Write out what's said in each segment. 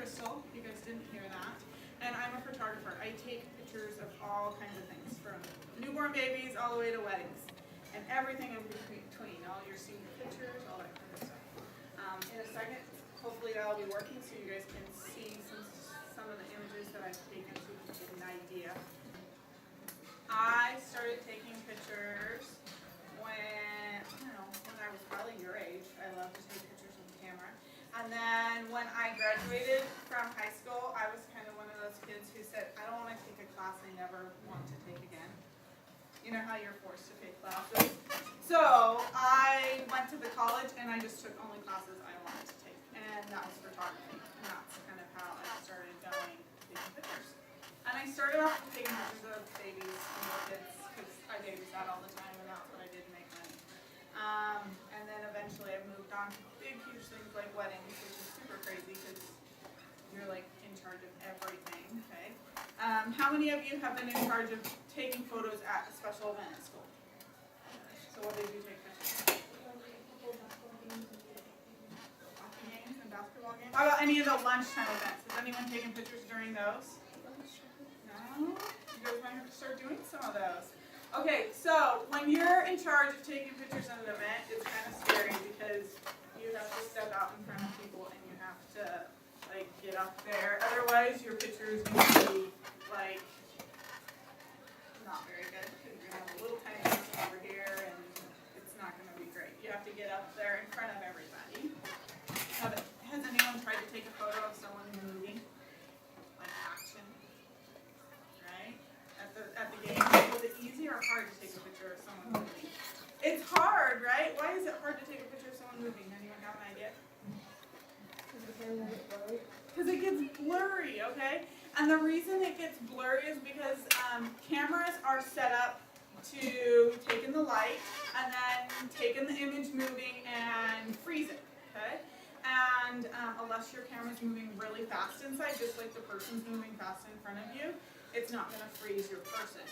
Christal, if you guys didn't hear that, and I'm a photographer. I take pictures of all kinds of things, from newborn babies all the way to weddings, and everything in between, all your senior pictures, all that kind of stuff. In a second, hopefully that'll be working so you guys can see some of the images that I've taken so you can get an idea. I started taking pictures when I was probably your age. I love to take pictures with the camera. And then when I graduated from high school, I was kind of one of those kids who said, I don't want to take a class I never want to take again. You know how you're forced to take classes? So I went to the college and I just took only classes I wanted to take. And that was photography. And that's kind of how I started going taking pictures. And I started off with taking pictures of babies and little kids because I babysat all the time and that's what I did to make money. And then eventually I moved on to big, huge things like weddings, which is super crazy because you're like in charge of everything, okay? How many of you have been in charge of taking photos at a special event at school? So what did you take pictures of? Hockey games and basketball games? How about any of the lunchtime events? Has anyone taken pictures during those? No? You guys might have to start doing some of those. Okay, so when you're in charge of taking pictures at an event, it's kind of scary because you have to step out in front of people and you have to like get up there. Otherwise, your picture is going to be like not very good because you're going to have a little tiny person over here and it's not going to be great. You have to get up there in front of everybody. Has anyone tried to take a photo of someone moving? Like action? Right? At the game. Was it easy or hard to take a picture of someone moving? It's hard, right? Why is it hard to take a picture of someone moving? Anyone have an idea? Because it gets blurry, okay? And the reason it gets blurry is because cameras are set up to take in the light and then take in the image moving and freeze it, okay? And unless your camera's moving really fast inside, just like the person's moving fast in front of you, it's not going to freeze your person.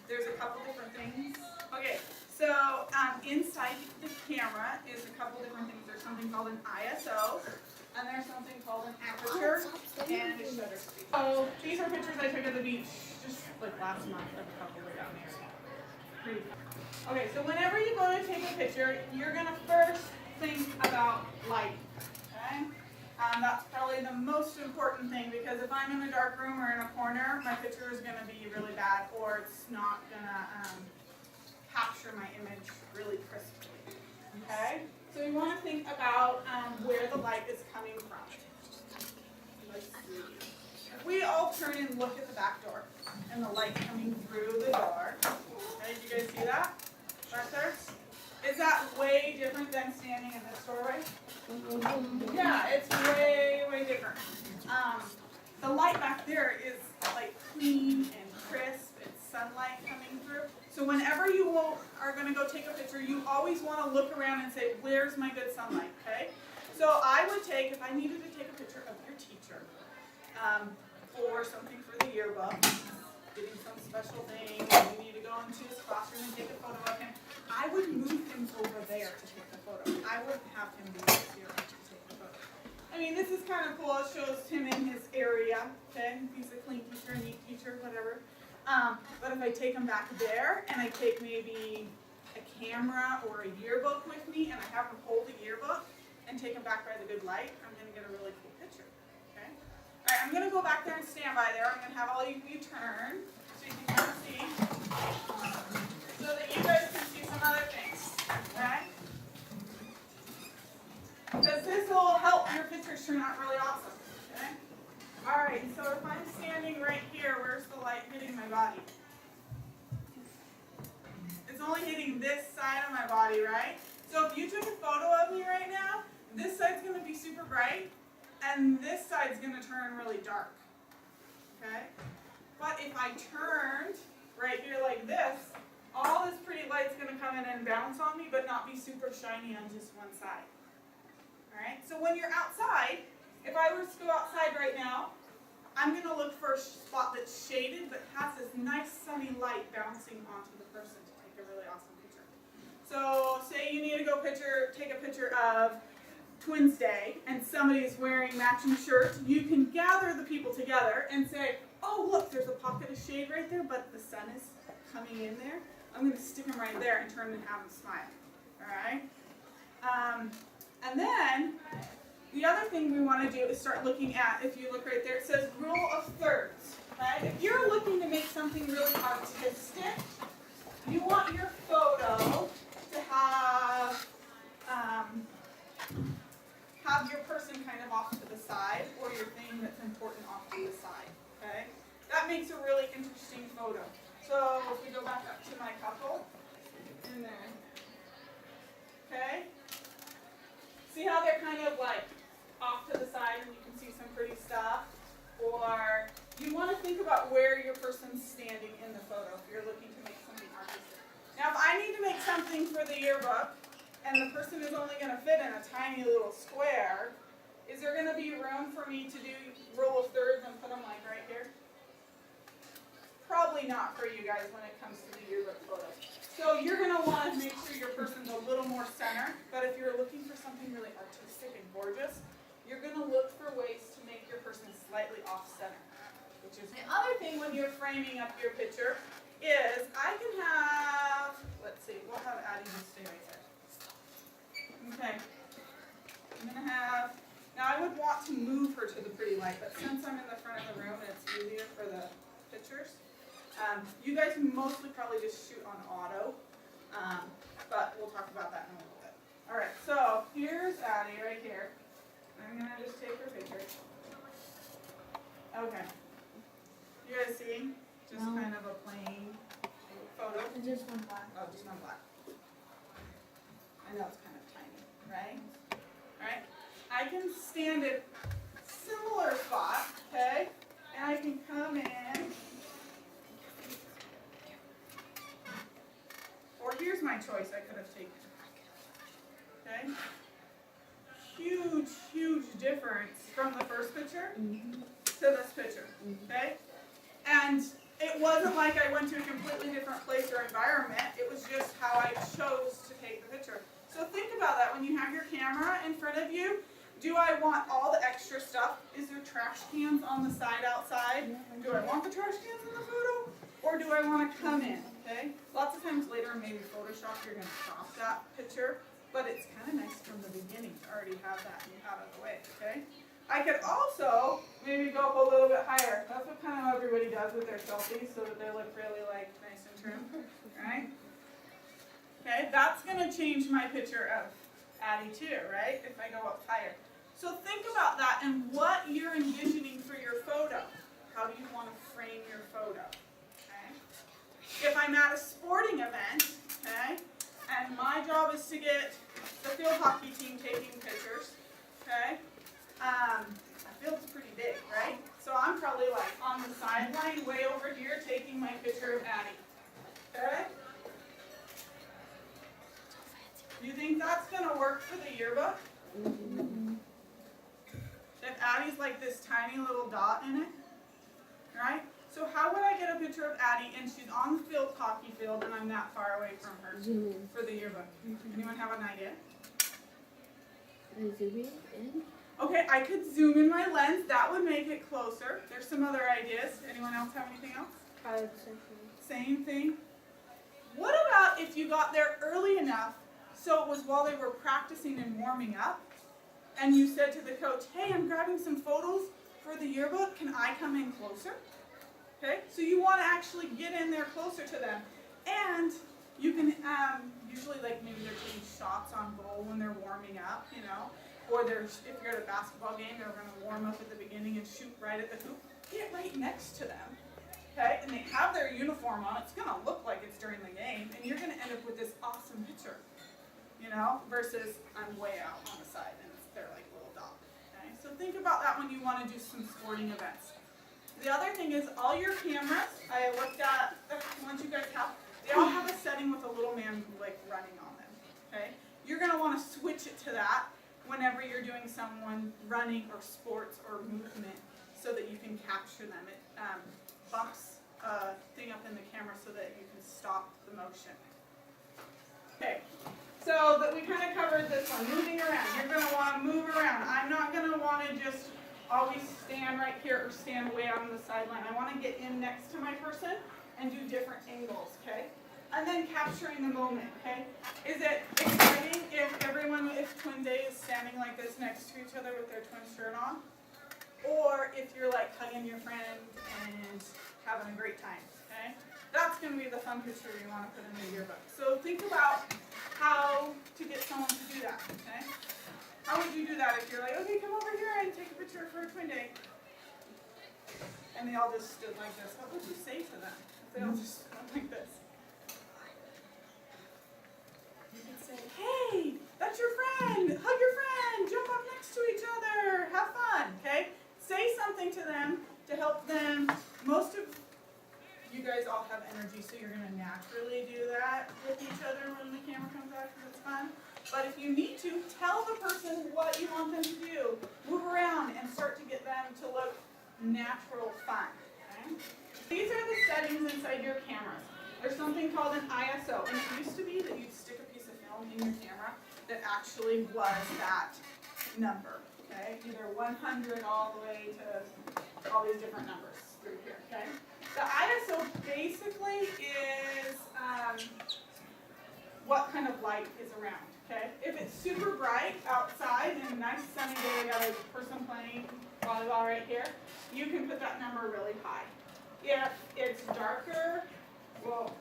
There's a couple different things. Okay, so inside the camera is a couple different things. There's something called an ISO, and there's something called an aperture, and a shutter speed. So these are pictures I took at the beach just like last month of a couple that got married. Pretty fun. Okay, so whenever you go to take a picture, you're going to first think about light. Okay? That's probably the most important thing because if I'm in a dark room or in a corner, my picture is going to be really bad or it's not going to capture my image really crisply. Okay? So you want to think about where the light is coming from. Let's see. If we all turn and look at the back door and the light coming through the door. Okay, do you guys see that? Back there? Is that way different than standing in this doorway? Yeah, it's way, way different. The light back there is like clean and crisp. It's sunlight coming through. So whenever you are going to go take a picture, you always want to look around and say, where's my good sunlight, okay? So I would take, if I needed to take a picture of your teacher for something for the yearbook, getting some special thing, and you need to go into his classroom and take a photo of him, I would move him over there to take the photo. I wouldn't have him be here to take the photo. I mean, this is kind of cool. It shows him in his area, okay? He's a clean teacher, neat teacher, whatever. But if I take him back there, and I take maybe a camera or a yearbook with me, and I have him hold the yearbook, and take him back by the good light, I'm going to get a really cool picture, okay? All right, I'm going to go back there and stand by there. I'm going to have all of you turn, so you can kind of see, so that you guys can see some other things, okay? Because this will help your pictures turn out really awesome, okay? All right, so if I'm standing right here, where's the light hitting my body? It's only hitting this side of my body, right? So if you took a photo of me right now, this side's going to be super bright, and this side's going to turn really dark, okay? But if I turned right here like this, all this pretty light's going to come in and bounce on me, but not be super shiny on just one side. All right, so when you're outside, if I were to go outside right now, I'm going to look for a spot that's shaded but has this nice sunny light bouncing onto the person to take a really awesome picture. So say you need to go take a picture of Twins Day and somebody's wearing matching shirts, you can gather the people together and say, oh look, there's a pocket of shade right there, but the sun is coming in there. I'm going to stick them right there and turn and have them smile. Alright? And then, the other thing we want to do is start looking at, if you look right there, it says rule of thirds. Right? If you're looking to make something really artistic, you want your photo to have your person kind of off to the side, or your thing that's important off to the side. Okay? That makes a really interesting photo. So if we go back up to my couple, in there. Okay? See how they're kind of like off to the side and you can see some pretty stuff? Or you want to think about where your person's standing in the photo if you're looking to make something artistic. Now if I need to make something for the yearbook and the person is only going to fit in a tiny little square, is there going to be room for me to do rule of thirds and put them like right here? Probably not for you guys when it comes to the yearbook photo. So you're going to want to make sure your person's a little more center, but if you're looking for something really artistic and gorgeous, you're going to look for ways to make your person slightly off center. Which is the other thing when you're framing up your picture is I can have, let's see, we'll have Addie just stay right there. Okay. I'm going to have, now I would want to move her to the pretty light, but since I'm in the front of the room and it's easier for the pictures, you guys mostly probably just shoot on auto, but we'll talk about that in a little bit. Alright, so here's Addie right here. I'm going to just take her picture. Okay. You guys see? Just kind of a plain photo. Just one black. Oh, just one black. I know it's kind of tiny, right? Alright. I can stand at similar spot, okay? And I can come in. Or here's my choice I could have taken. Okay? Huge, huge difference from the first picture to this picture. Okay? And it wasn't like I went to a completely different place or environment. It was just how I chose to take the picture. So think about that when you have your camera in front of you. Do I want all the extra stuff? Is there trash cans on the side outside? Do I want the trash cans in the photo? Or do I want to come in? Okay? Lots of times later, maybe Photoshop, you're going to crop that picture. But it's kind of nice from the beginning to already have that out of the way. Okay? I could also maybe go up a little bit higher. That's what kind of everybody does with their selfies so that they look really like nice and trim. Right? Okay? That's going to change my picture of Addie too, right? If I go up higher. So think about that and what you're envisioning for your photo. How do you want to frame your photo? Okay? If I'm at a sporting event, okay, and my job is to get the field hockey team taking pictures, okay, the field's pretty big, right? So I'm probably like on the sideline way over here taking my picture of Addie. Okay? Do you think that's going to work for the yearbook? If Addie's like this tiny little dot in it, right? So how would I get a picture of Addie and she's on the field hockey field and I'm that far away from her for the yearbook? Anyone have an idea? Zoom in? Okay, I could zoom in my lens. That would make it closer. There's some other ideas. Anyone else have anything else? Same thing. What about if you got there early enough so it was while they were practicing and warming up and you said to the coach, hey, I'm grabbing some photos for the yearbook. Can I come in closer? Okay, so you want to actually get in there closer to them. And you can usually like maybe they're taking shots on goal when they're warming up, you know. Or if you're at a basketball game, they're going to warm up at the beginning and shoot right at the hoop. Get right next to them, okay? And they have their uniform on. It's going to look like it's during the game, and you're going to end up with this awesome picture, you know, versus I'm way out on the side and they're like little dots, okay? So think about that when you want to do some sporting events. The other thing is all your cameras, I looked at the ones you guys have, they all have a setting with a little man like running on them, okay? You're going to want to switch it to that whenever you're doing someone running or sports or movement so that you can capture them. It bumps a thing up in the camera so that you can stop the motion. Okay, so So that we kind of covered this one, moving around. You're going to want to move around. I'm not going to want to just always stand right here or stand way out on the sideline. I want to get in next to my person and do different angles, okay? And then capturing the moment, okay? Is it exciting if Twin Day is standing like this next to each other with their twin shirt on? Or if you're like hugging your friend and having a great time, okay? That's going to be the fun picture you want to put in the yearbook. So think about how to get someone to do that, okay? How would you do that if you're like, okay, come over here and take a picture for a Twin Day? And they all just stood like this. What would you say to them if they all just stood like this? You could say, hey, that's your friend. Hug your friend. Jump up next to each other. Have fun, okay? Say something to them to help them. Most of you guys all have energy, so you're going to naturally do that with each other when the camera comes out because it's fun. But if you need to, tell the person what you want them to do. Move around and start to get them to look natural fun. Okay? These are the settings inside your cameras. There's something called an ISO, and it used to be that you'd stick a piece of film in your camera that actually was that number. Okay? Either 100 all the way to all these different numbers through here. Okay? The ISO basically is what kind of light is around, okay? If it's super bright outside and a nice sunny day, I got a person playing volleyball right here, you can put that number really high. If it's darker, well,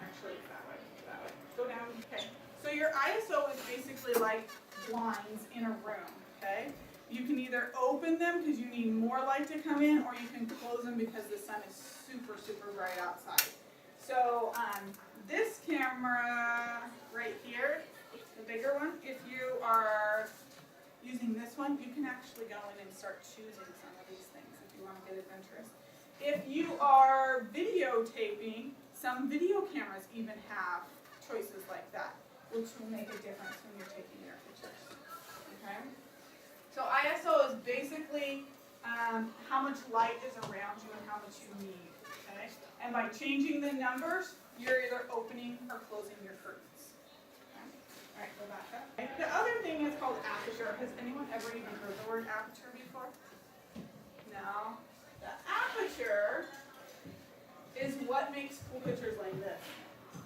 actually that way, go down, okay. So your ISO is basically like blinds in a room, okay? You can either open them because you need more light to come in, or you can close them because the sun is super, super bright outside. So this camera right here, the bigger one, if you are using this one, you can actually go in and start choosing some of these things if you want to get adventurous. If you are videotaping, some video cameras even have choices like that, which will make a difference when you're taking your pictures. Okay? So ISO is basically how much light is around you and how much you need, okay? And by changing the numbers, you're either opening or closing your curtains. Okay? All right, go back up. Okay. The other thing is called aperture. Has anyone ever even heard the word aperture before? No. The aperture is what makes cool pictures like this,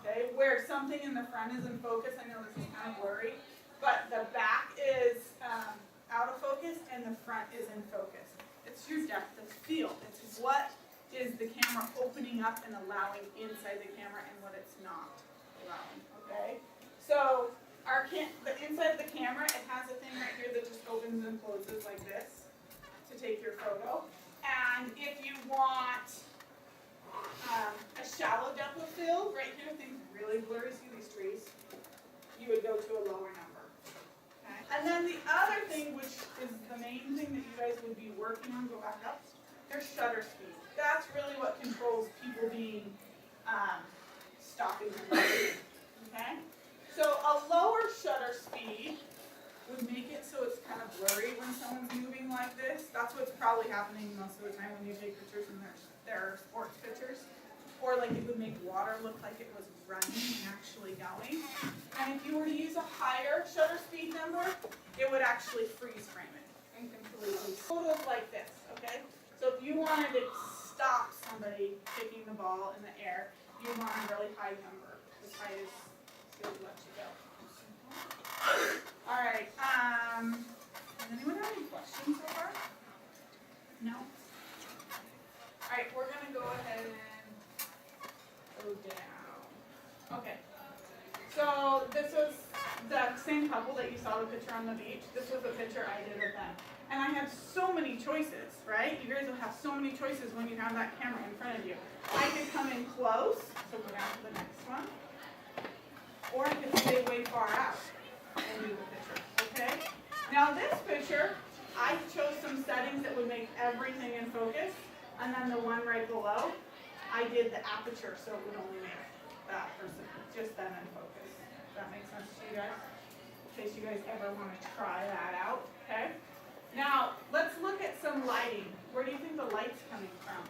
okay? Where something in the front is in focus. I know this is kind of blurry, but the back is out of focus and the front is in focus. It's your depth of field. It's what is the camera opening up and allowing inside the camera and what it's not allowing, okay? So the inside of the camera, it has a thing right here that just opens and closes like this to take your photo. And if you want a shallow depth of field, right here, things really blurry, see these trees, you would go to a lower number. And then the other thing, which is the main thing that you guys would be working on, go back up, your shutter speed. That's really what controls people being stopping and moving, okay? So a lower shutter speed would make it so it's kind of blurry when someone's moving like this. That's what's probably happening most of the time when you take pictures and they're sports pictures. Or like it would make water look like it was running and actually going. And if you were to use a higher shutter speed number, it would actually freeze frame it and completely. Photos like this, okay? So if you wanted to stop somebody kicking the ball in the air, you want a really high number. As high as it would let you go. All right. Does anyone have any questions so far? No? All right, we're going to go ahead and go down. Okay. So this was the same couple that you saw the picture on the beach. This was a picture I did of them. And I have so many choices, right? You guys will have so many choices when you have that camera in front of you. I could come in close, so go down to the next one. Or I could stay way far out and do the picture, okay? Now this picture, I chose some settings that would make everything in focus. And then the one right below, I did the aperture so it would only make that person, just them in focus. Does that make sense to you guys? In case you guys ever want to try that out, okay? Now, let's look at some lighting. Where do you think the light's coming from?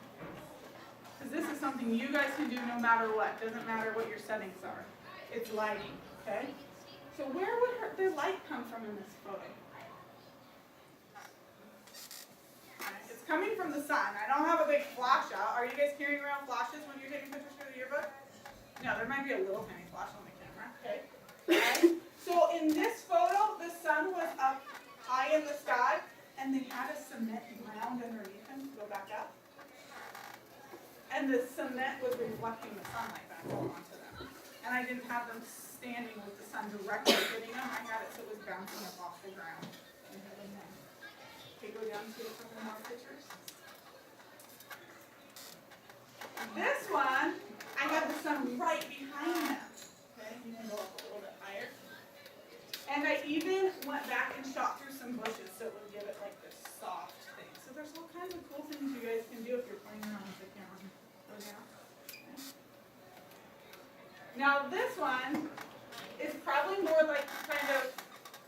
Because this is something you guys can do no matter what. Doesn't matter what your settings are. It's lighting. Okay? So where would the light come from in this photo? It's coming from the sun. I don't have a big flash out. Are you guys carrying around flashes when you're taking pictures for the yearbook? No, there might be a little tiny flash on the camera. Okay. Right? So in this photo, the sun was up high in the sky, and they had a cement ground underneath them to go back up. And the cement was reflecting the sunlight back up onto them. And I didn't have them standing with the sun directly hitting them. I had it so it was bouncing up off the ground and hitting them. Okay, go down to a couple more pictures. This one, I had the sun right behind them. Okay, you can go up a little bit higher. And I even went back and shot through some bushes so it would give it like this soft thing. So there's all kinds of cool things you guys can do if you're playing around with the camera. Go down. Okay. Now this one is probably more like the kind of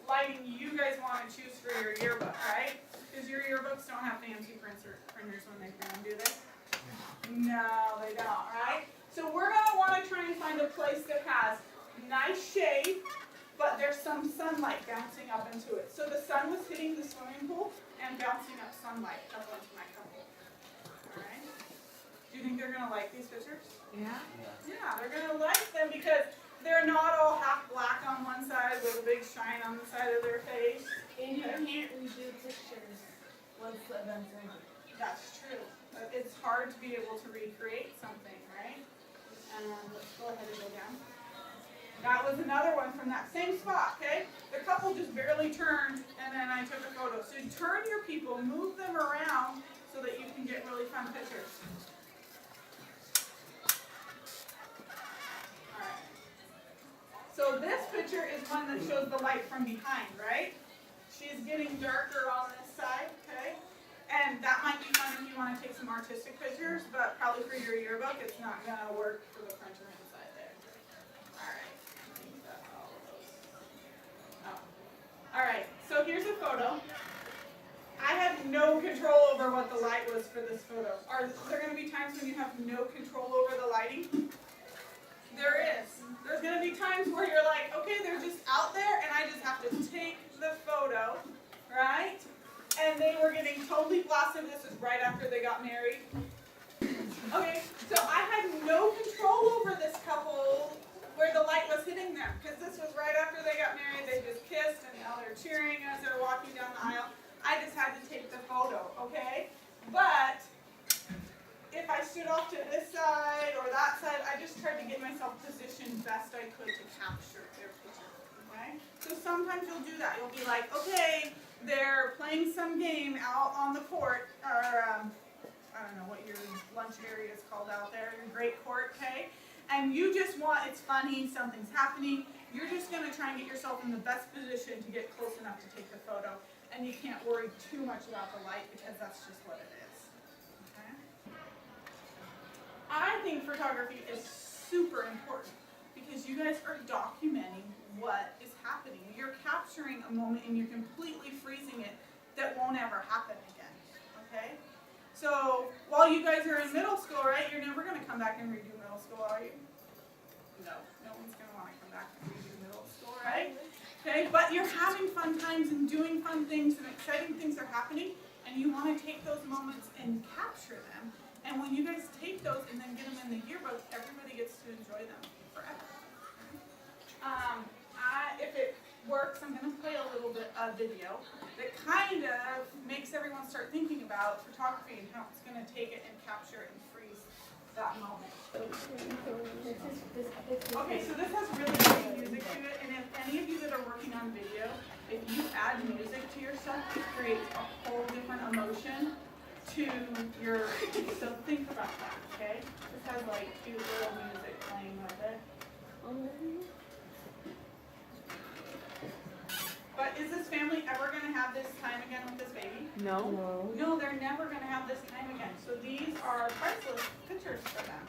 lighting you guys want to choose for your yearbook, right? Because your yearbooks don't have fancy printers when they print them, do they? No, they don't, right? So we're going to want to try and find a place that has nice shade, but there's some sunlight bouncing up into it. So the sun was hitting the swimming pool and bouncing up sunlight up onto my couple. All right? Do you think they're going to like these pictures? Yeah. Yeah, they're going to like them because they're not all half black on one side with a big shine on the side of their face. And you can't redo pictures once the event's over. That's true. But it's hard to be able to recreate something, right? Let's go ahead and go down. That was another one from that same spot, okay? The couple just barely turned, and then I took a photo. So you turn your people, move them around so that you can get really fun pictures. All right. So this picture is one that shows the light from behind, right? She's getting darker on this side, okay? And that might be fun if you want to take some artistic pictures, but probably for your yearbook, it's not going to work for the printer inside there. All right. I think that's all of those. Oh. All right. So here's a photo. I had no control over what the light was for this photo. Are there going to be times when you have no control over the lighting? There is. There's going to be times where you're like, okay, they're just out there, and I just have to take the photo, right? And they were getting totally blasted. This is right after they got married. Okay, so I had no control over this couple where the light was hitting them, because this was right after they got married. They just kissed, and now they're cheering as they're walking down the aisle. I just had to take the photo, okay? But if I stood off to this side or that side, I just tried to get myself positioned best I could to capture their picture, okay? So sometimes you'll do that. You'll be like, okay, they're playing some game out on the court, or I don't know what your lunch area is called out there, your great court, okay? And you just want, it's funny, something's happening, you're just going to try and get yourself in the best position to get close enough to take the photo. And you can't worry too much about the light because that's just what it is. Okay? I think photography is super important because you guys are documenting what is happening. You're capturing a moment and you're completely freezing it that won't ever happen again. Okay? So while you guys are in middle school, right, you're never going to come back and redo middle school, are you? No. No one's going to want to come back and redo middle school, right? Okay, but you're having fun times and doing fun things and exciting things are happening, and you want to take those moments and capture them. And when you guys take those and then get them in the yearbook, everybody gets to enjoy them forever. If it works, I'm going to play a little bit of video that kind of makes everyone start thinking about photography and how it's going to take it and capture it and freeze that moment. Okay, so this has really great music to it, and if any of you that are working on video, if you add music to your stuff, it creates a whole different emotion to your, so think about that, okay? This has like cute little music playing with it. But is this family ever going to have this time again with this baby? No. No, they're never going to have this time again. So these are priceless pictures for them.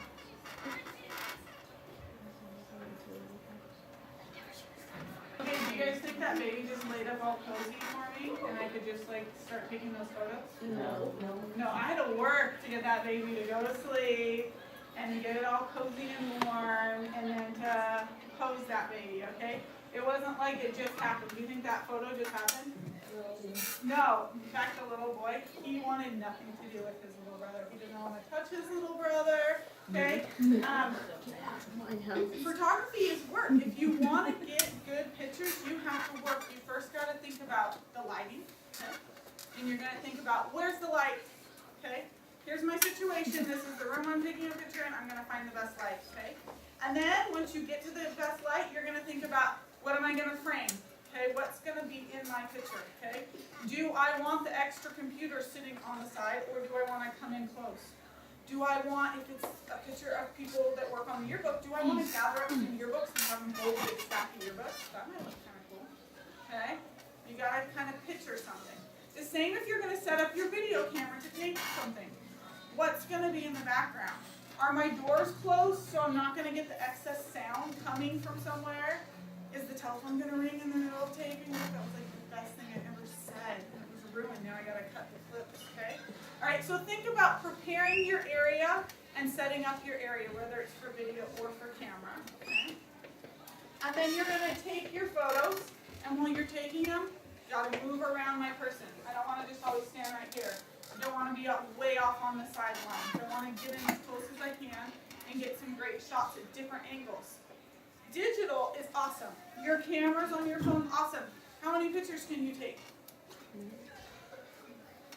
Okay, do you guys think that baby just laid up all cozy for me and I could just like start taking those photos? No. No, I had to work to get that baby to go to sleep and to get it all cozy and warm, and then to pose that baby, okay? It wasn't like it just happened. Do you think that photo just happened? No. In fact, the little boy, he wanted nothing to do with his little brother. He didn't want to touch his little brother, okay? Photography is work. If you want to get good pictures, you have to work. You first got to think about the lighting, okay? And you're going to think about, where's the light, okay? Here's my situation. This is the room I'm taking a picture in. I'm going to find the best light, okay? And then once you get to the best light, you're going to think about, what am I going to frame? Okay, what's going to be in my picture, okay? Do I want the extra computer sitting on the side, or do I want to come in close? Do I want, if it's a picture of people that work on the yearbook, do I want to gather up some yearbooks and have them hold a big stack of yearbooks? That might look kind of cool, okay? You got to kind of picture something. The same if you're going to set up your video camera to take something. What's going to be in the background? Are my doors closed so I'm not going to get the excess sound coming from somewhere? Is the telephone going to ring in the middle of taping? That was like the best thing I ever said. It was ruined. Now I got to cut the clips, okay? All right, so think about preparing your area and setting up your area, whether it's for video or for camera, okay? And then you're going to take your photos, and while you're taking them, you got to move around my person. I don't want to just always stand right here. I don't want to be way off on the sideline. I want to get in as close as I can and get some great shots at different angles. Digital is awesome. Your camera's on your phone, awesome. How many pictures can you take?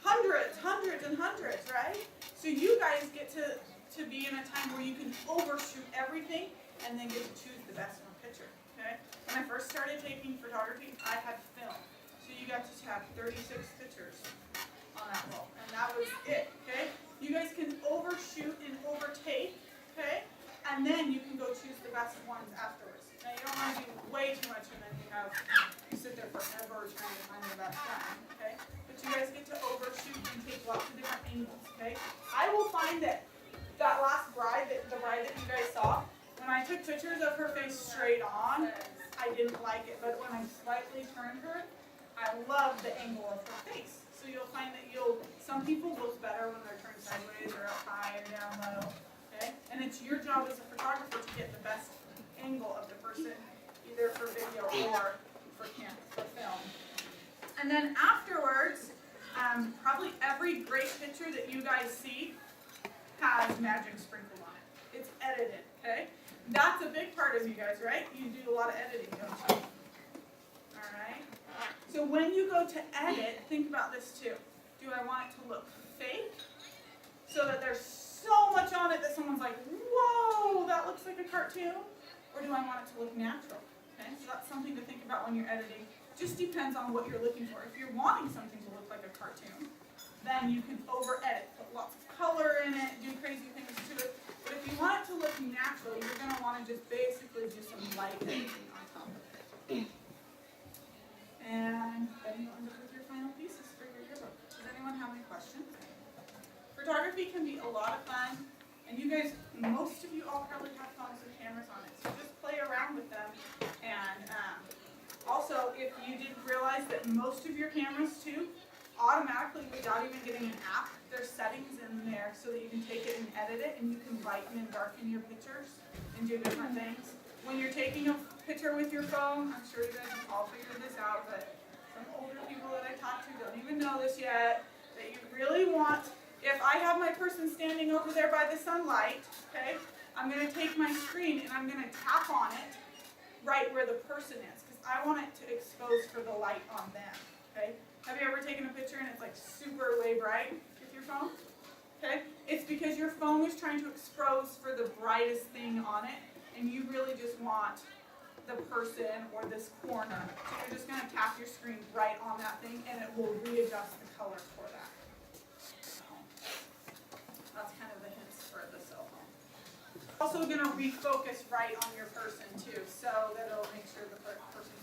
Hundreds, hundreds, and hundreds, right? So you guys get to be in a time where you can overshoot everything and then get to choose the best one picture, okay? When I first started taking photography, I had film. So you got to have 36 pictures on that roll, and that was it, okay? You guys can overshoot and overtake, okay? And then you can go choose the best ones afterwards. Now you don't want to do way too much and then you sit there forever trying to find the best one, okay? But you guys get to overshoot and take lots of different angles, okay? I will find that last bride, the bride that you guys saw, when I took pictures of her face straight on, I didn't like it. But when I slightly turned her, I love the angle of her face. So you'll find that some people look better when they're turned sideways or up high or down low. Okay? And it's your job as a photographer to get the best angle of the person, either for video or for film. And then afterwards, probably every great picture that you guys see has magic sprinkled on it. It's edited, okay? That's a big part of you guys, right? You do a lot of editing, don't you? All right? So when you go to edit, think about this too. Do I want it to look fake so that there's so much on it that someone's like, whoa, that looks like a cartoon? Or do I want it to look natural? Okay, so that's something to think about when you're editing. Just depends on what you're looking for. If you're wanting something to look like a cartoon, then you can over-edit, put lots of color in it, do crazy things to it. But if you want it to look natural, you're going to want to just basically do some light editing on top of it. And then you'll end up with your final pieces for your yearbook. Does anyone have any questions? Photography can be a lot of fun, and you guys, most of you all probably have phones with cameras on it, so just play around with them. And also, if you didn't realize that most of your cameras too, automatically, without even getting an app, there's settings in there so that you can take it and edit it, and you can lighten and darken your pictures and do different things. When you're taking a picture with your phone, I'm sure you guys have all figured this out, but some older people that I talk to don't even know this yet, that you really want, if I have my person standing over there by the sunlight, okay, I'm going to take my screen and I'm going to tap on it right where the person is, because I want it to expose for the light on them, okay? Have you ever taken a picture and it's like super way bright with your phone? Okay? It's because your phone is trying to expose for the brightest thing on it, and you really just want the person or this corner. So you're just going to tap your screen right on that thing, and it will readjust the color for that. So that's kind of the hints for the cell phone. Also going to refocus right on your person too, so that it'll make sure the person